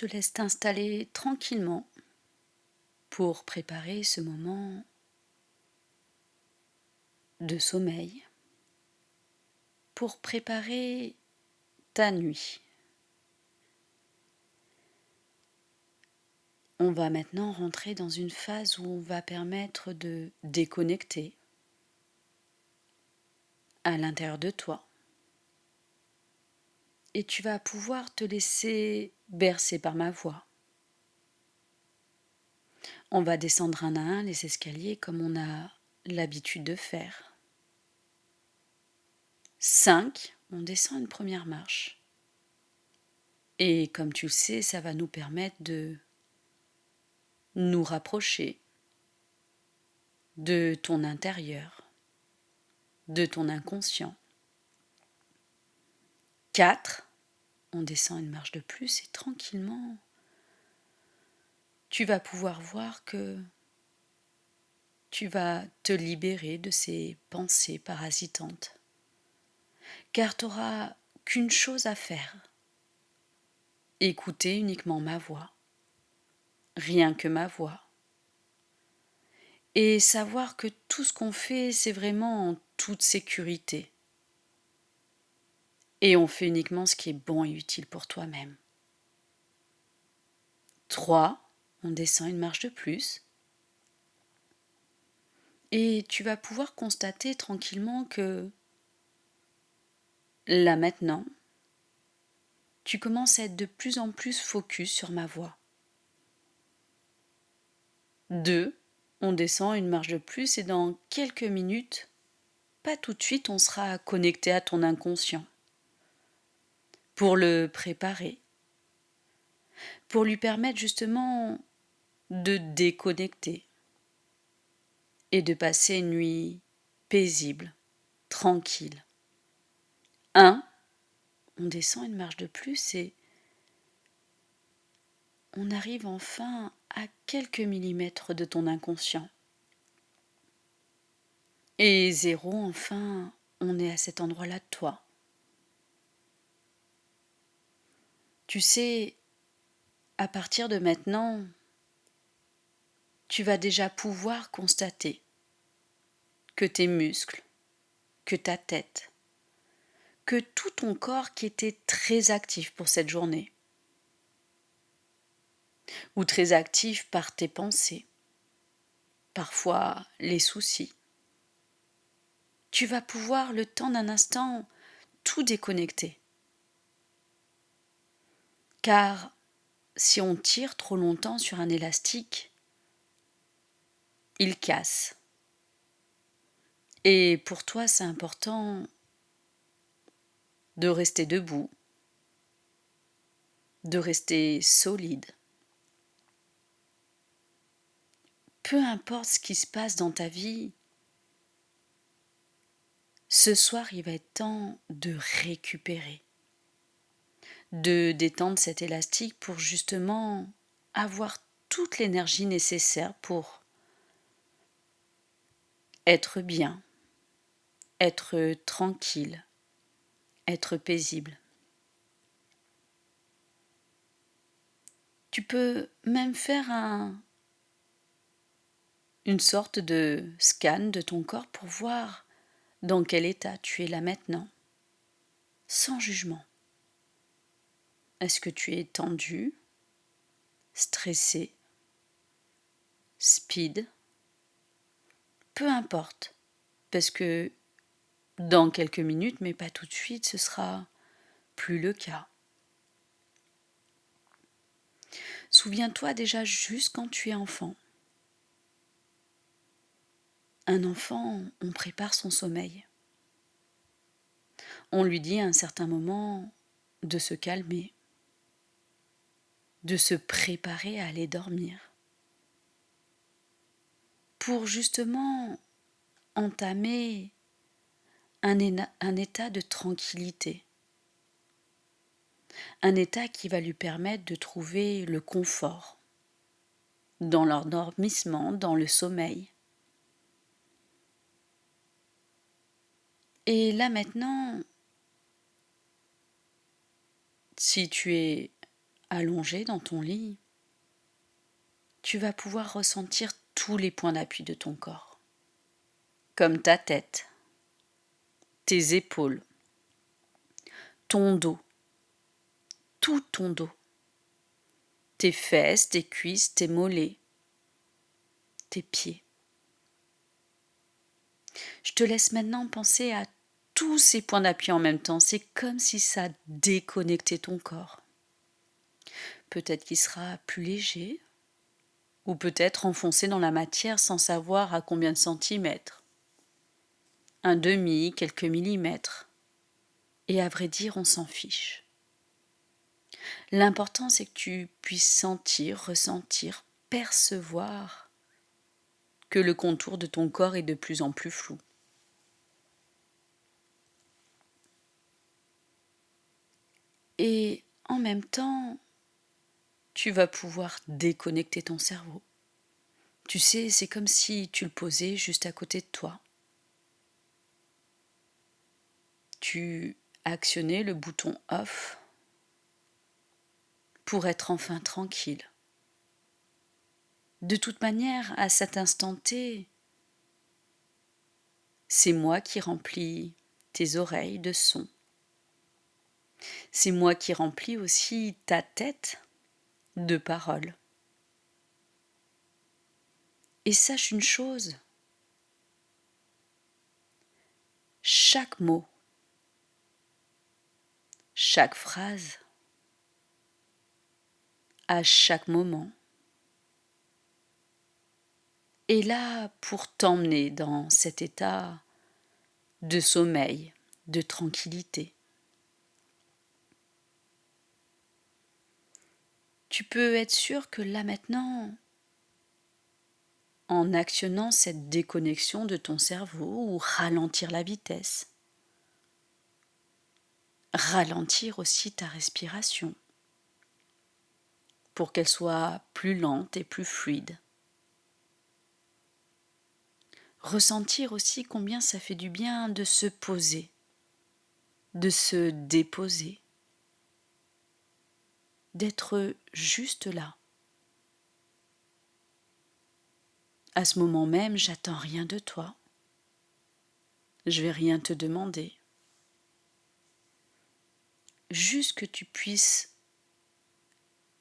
te laisse t'installer tranquillement pour préparer ce moment de sommeil, pour préparer ta nuit. On va maintenant rentrer dans une phase où on va permettre de déconnecter à l'intérieur de toi. Et tu vas pouvoir te laisser bercer par ma voix. On va descendre un à un les escaliers comme on a l'habitude de faire. 5, on descend une première marche. Et comme tu le sais, ça va nous permettre de nous rapprocher de ton intérieur, de ton inconscient. 4, on descend une marche de plus et tranquillement, tu vas pouvoir voir que tu vas te libérer de ces pensées parasitantes. Car tu n'auras qu'une chose à faire, écouter uniquement ma voix, rien que ma voix. Et savoir que tout ce qu'on fait, c'est vraiment en toute sécurité. Et on fait uniquement ce qui est bon et utile pour toi-même. 3, on descend une marche de plus. Et tu vas pouvoir constater tranquillement que là maintenant, tu commences à être de plus en plus focus sur ma voix. 2, on descend une marche de plus et dans quelques minutes, pas tout de suite, on sera connecté à ton inconscient. Pour le préparer, pour lui permettre justement de déconnecter et de passer une nuit paisible, tranquille. 1, on descend une marche de plus et on arrive enfin à quelques millimètres de ton inconscient. Et 0, enfin, on est à cet endroit-là de toi. Tu sais, à partir de maintenant, tu vas déjà pouvoir constater que tes muscles, que ta tête, que tout ton corps qui était très actif pour cette journée, ou très actif par tes pensées, parfois les soucis, tu vas pouvoir le temps d'un instant tout déconnecter. Car si on tire trop longtemps sur un élastique, il casse. Et pour toi, c'est important de rester debout, de rester solide. Peu importe ce qui se passe dans ta vie, ce soir, il va être temps de récupérer, de détendre cet élastique pour justement avoir toute l'énergie nécessaire pour être bien, être tranquille, être paisible. Tu peux même faire une sorte de scan de ton corps pour voir dans quel état tu es là maintenant, sans jugement. Est-ce que tu es tendu, stressé, speed? Peu importe, parce que dans quelques minutes, mais pas tout de suite, ce sera plus le cas. Souviens-toi déjà juste quand tu es enfant. Un enfant, on prépare son sommeil. On lui dit à un certain moment de se calmer, de se préparer à aller dormir, pour justement entamer un état de tranquillité, un état qui va lui permettre de trouver le confort dans l'endormissement, dans le sommeil. Et là maintenant, si tu es allongé dans ton lit, tu vas pouvoir ressentir tous les points d'appui de ton corps, comme ta tête, tes épaules, ton dos, tout ton dos, tes fesses, tes cuisses, tes mollets, tes pieds. Je te laisse maintenant penser à tous ces points d'appui en même temps. C'est comme si ça déconnectait ton corps. Peut-être qu'il sera plus léger, ou peut-être enfoncé dans la matière sans savoir à combien de centimètres. Un demi, quelques millimètres. Et à vrai dire, on s'en fiche. L'important, c'est que tu puisses sentir, ressentir, percevoir que le contour de ton corps est de plus en plus flou. Et en même temps, tu vas pouvoir déconnecter ton cerveau. Tu sais, c'est comme si tu le posais juste à côté de toi. Tu actionnais le bouton off pour être enfin tranquille. De toute manière, à cet instant T, c'est moi qui remplis tes oreilles de sons. C'est moi qui remplis aussi ta tête de paroles. Et sache une chose, chaque mot, chaque phrase, à chaque moment, est là pour t'emmener dans cet état de sommeil, de tranquillité. Tu peux être sûr que là maintenant, en actionnant cette déconnexion de ton cerveau ou ralentir la vitesse, ralentir aussi ta respiration pour qu'elle soit plus lente et plus fluide. Ressentir aussi combien ça fait du bien de se poser, de se déposer, d'être juste là. À ce moment même, j'attends rien de toi. Je vais rien te demander. Juste que tu puisses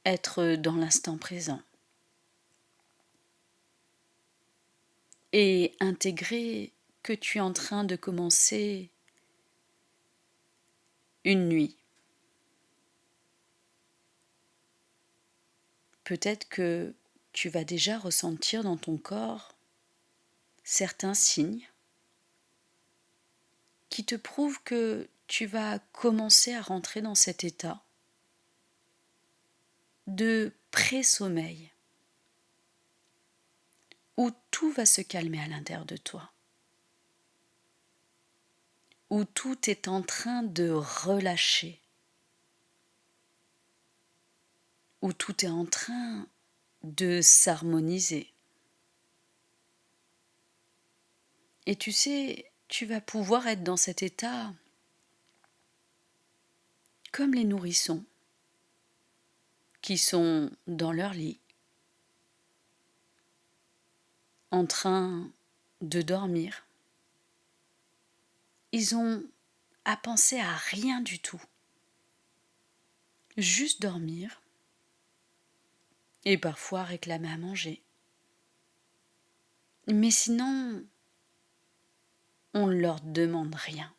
être dans l'instant présent et intégrer que tu es en train de commencer une nuit. Peut-être que tu vas déjà ressentir dans ton corps certains signes qui te prouvent que tu vas commencer à rentrer dans cet état de pré-sommeil où tout va se calmer à l'intérieur de toi, où tout est en train de relâcher, où tout est en train de s'harmoniser. Et tu sais, tu vas pouvoir être dans cet état comme les nourrissons qui sont dans leur lit, en train de dormir. Ils ont à penser à rien du tout, juste dormir et parfois réclamer à manger. Mais sinon, on ne leur demande rien.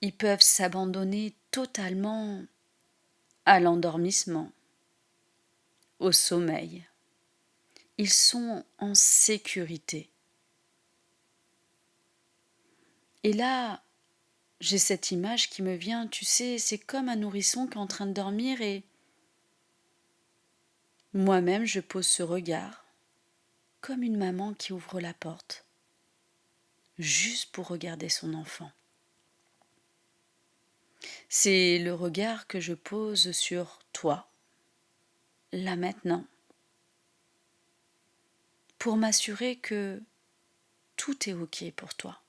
Ils peuvent s'abandonner totalement à l'endormissement, au sommeil. Ils sont en sécurité. Et là, j'ai cette image qui me vient, tu sais, c'est comme un nourrisson qui est en train de dormir et moi-même je pose ce regard, comme une maman qui ouvre la porte, juste pour regarder son enfant. C'est le regard que je pose sur toi, là maintenant, pour m'assurer que tout est OK pour toi,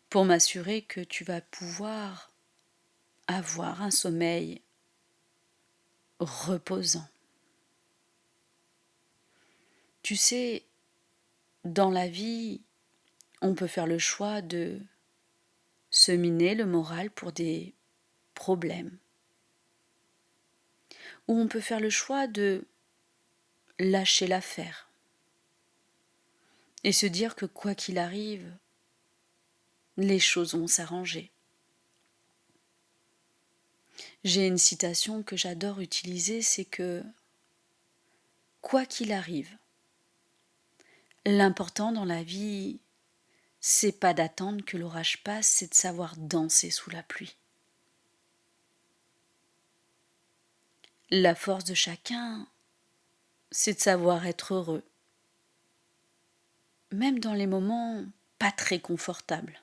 pour m'assurer que tu vas pouvoir avoir un sommeil reposant. Tu sais, dans la vie, on peut faire le choix de se miner le moral pour des problèmes, ou on peut faire le choix de lâcher l'affaire et se dire que quoi qu'il arrive, les choses vont s'arranger. J'ai une citation que j'adore utiliser, c'est que quoi qu'il arrive, l'important dans la vie, c'est pas d'attendre que l'orage passe, c'est de savoir danser sous la pluie. La force de chacun, c'est de savoir être heureux, même dans les moments pas très confortables.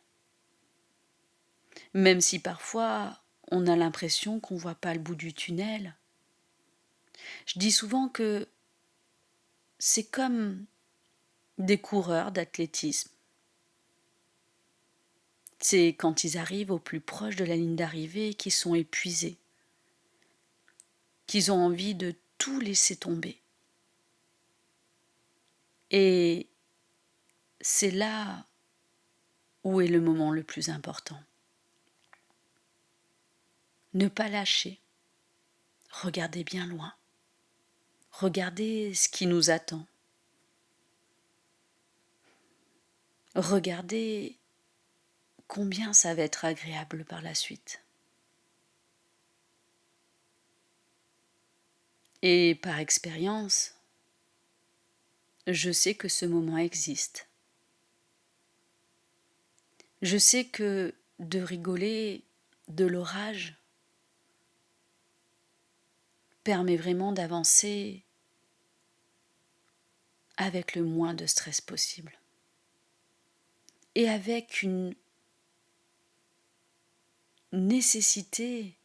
Même si parfois on a l'impression qu'on voit pas le bout du tunnel. Je dis souvent que c'est comme des coureurs d'athlétisme. C'est quand ils arrivent au plus proche de la ligne d'arrivée qu'ils sont épuisés, qu'ils ont envie de tout laisser tomber. Et c'est là où est le moment le plus important. Ne pas lâcher. Regardez bien loin. Regardez ce qui nous attend. Regardez combien ça va être agréable par la suite. Et par expérience, je sais que ce moment existe. Je sais que de rigoler de l'orage permet vraiment d'avancer avec le moins de stress possible. Et avec une nécessité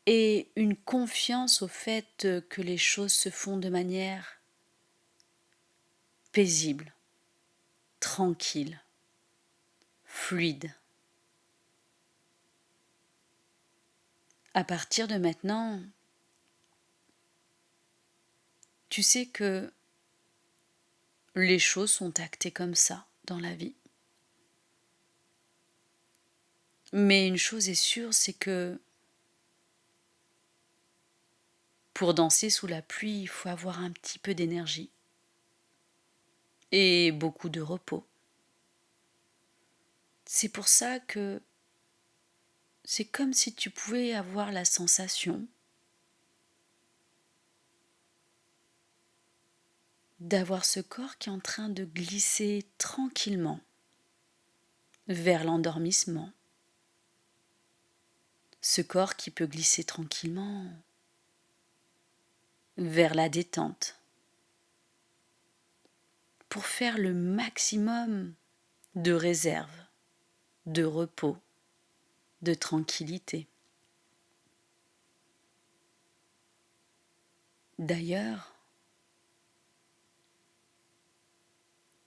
et une confiance au fait que les choses se font de manière paisible, tranquille, fluide. À partir de maintenant, tu sais que les choses sont actées comme ça dans la vie. Mais une chose est sûre, c'est que pour danser sous la pluie, il faut avoir un petit peu d'énergie et beaucoup de repos. C'est pour ça que c'est comme si tu pouvais avoir la sensation d'avoir ce corps qui est en train de glisser tranquillement vers l'endormissement. Ce corps qui peut glisser tranquillement vers la détente pour faire le maximum de réserve, de repos, de tranquillité. D'ailleurs,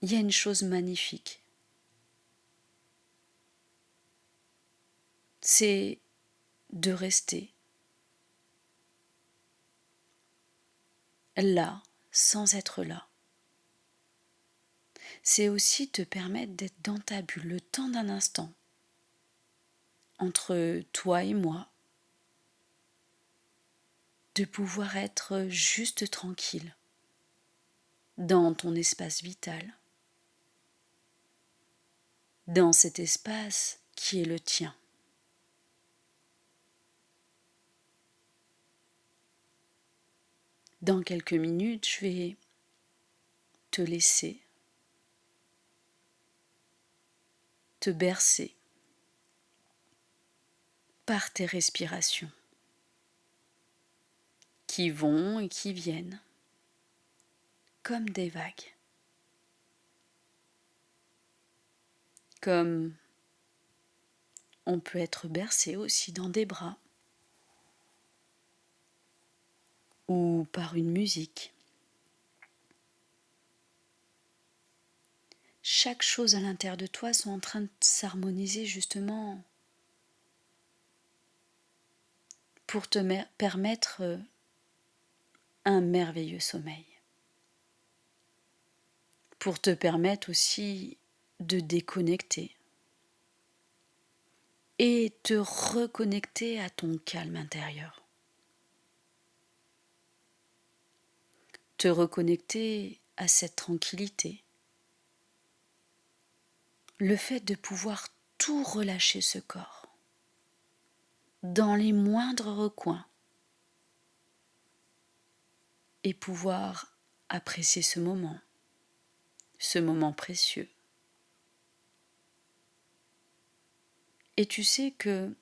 il y a une chose magnifique. C'est de rester là sans être là. C'est aussi te permettre d'être dans ta bulle le temps d'un instant entre toi et moi, de pouvoir être juste tranquille dans ton espace vital, dans cet espace qui est le tien. Dans quelques minutes, je vais te laisser te bercer par tes respirations qui vont et qui viennent comme des vagues, comme on peut être bercé aussi dans des bras ou par une musique. Chaque chose à l'intérieur de toi sont en train de s'harmoniser justement pour te permettre un merveilleux sommeil. Pour te permettre aussi de déconnecter et te reconnecter à ton calme intérieur. Te reconnecter à cette tranquillité. Le fait de pouvoir tout relâcher ce corps, dans les moindres recoins, et pouvoir apprécier ce moment précieux. Et tu sais que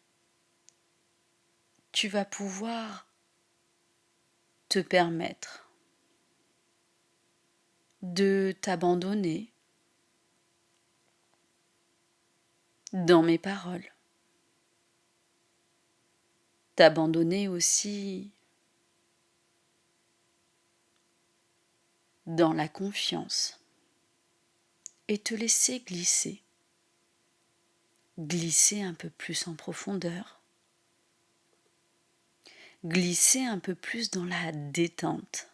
tu vas pouvoir te permettre de t'abandonner dans mes paroles, t'abandonner aussi dans la confiance et te laisser glisser un peu plus en profondeur, glisser un peu plus dans la détente,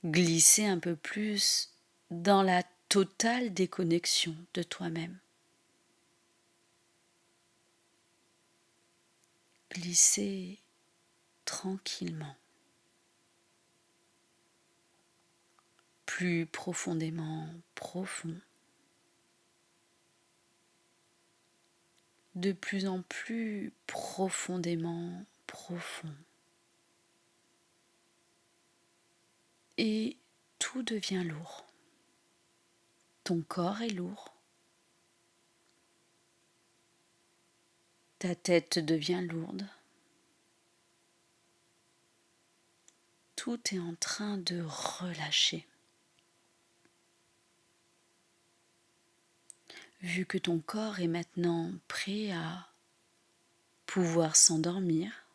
glisser un peu plus dans la totale déconnexion de toi-même. Glisser tranquillement, plus profondément profond, de plus en plus profondément profond. Et tout devient lourd. Ton corps est lourd. Ta tête devient lourde. Tout est en train de relâcher. Vu que ton corps est maintenant prêt à pouvoir s'endormir,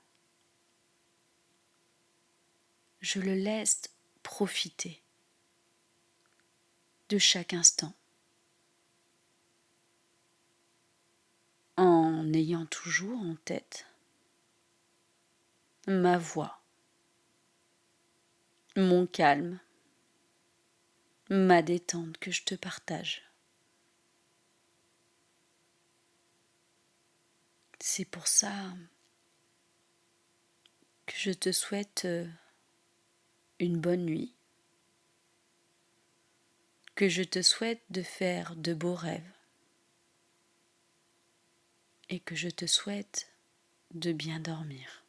je le laisse profiter de chaque instant, en ayant toujours en tête ma voix, mon calme, ma détente que je te partage. C'est pour ça que je te souhaite une bonne nuit, que je te souhaite de faire de beaux rêves et que je te souhaite de bien dormir.